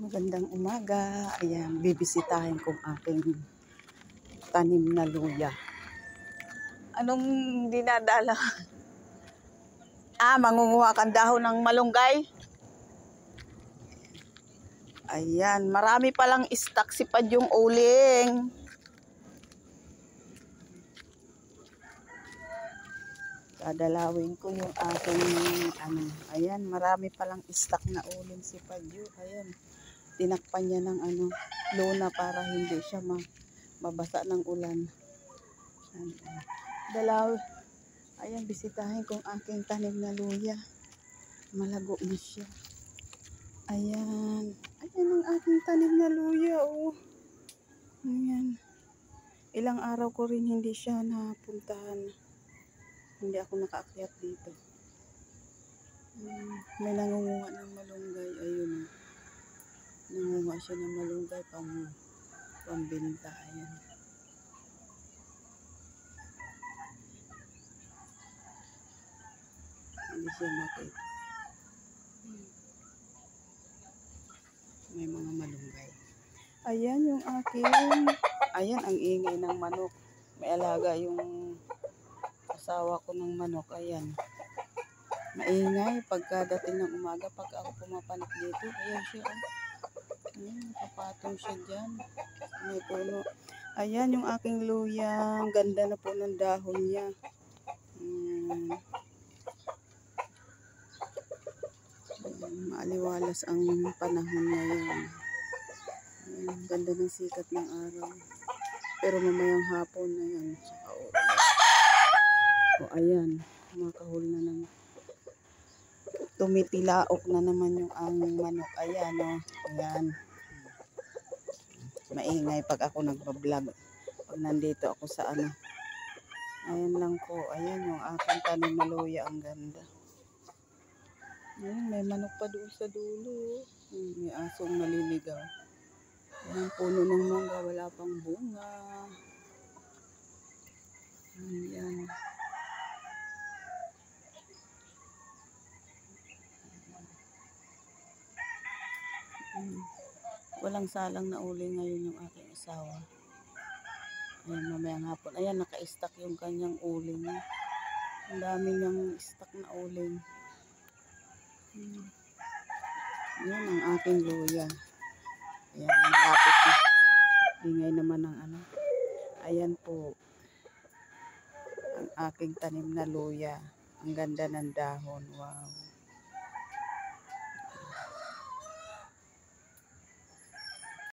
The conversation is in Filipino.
Magandang umaga. Ayan, bibisitahin kong aking tanim na luya. Anong dinadala? Mangunguha kang dahon ng malunggay. Ayan, marami palang stock si Padyong uling. Dadalawin ko yung aking ayan, marami palang stock na uling si Padyo. Ayan, tinakpan niya ng lona para hindi siya mabasa ng ulan. Ayan, bisitahin kong aking tanim na luya. Malago na siya. Ayan ang aking tanim na luya. Oh. Ayan. Ilang araw ko rin hindi siya napuntahan. Hindi ako nakaakyat dito. May nangunguha ng malunggay. Ayun. Nangunguha siya ng malunggay pambenta. Ayan. Hindi siya makita. May mga malunggay. Ayan yung aking. Ayan ang ingay ng manok. May alaga yung asawa ko ng manok. Ayan. Maingay pagkadating ng umaga. Pag ako pumapanik dito. Ayan siya. Kapatong siya dyan. May puno. Ayan yung aking luya. Ang ganda na po ng dahon niya. Maaliwalas ang panahon ngayon. Ayan, ganda ng sikat ng araw. Pero mamayang hapon na yan. Ayan. Makahul na naman. Tumitilaok na naman yung aming manok. Ayan o. Ayan. Maingay pag ako nagbablog. Pag nandito ako sa Ayan lang po. Ayan yung aking tanim na luya. Ang ganda. Ayan, may manok pa doon sa dulo. May asong naliligaw. Ayan, puno ng mangga. Wala pang bunga. Ayan. Walang salang na uling ngayon yung aking asawa. Ayan, mamayang hapon. Ayan, naka-stack yung kanyang uling. Ang dami niyang stock na uling. Ayan ang aking luya. Ayan, malapit na. Ingay naman ng Ayan po. Ang aking tanim na luya. Ang ganda ng dahon. Wow.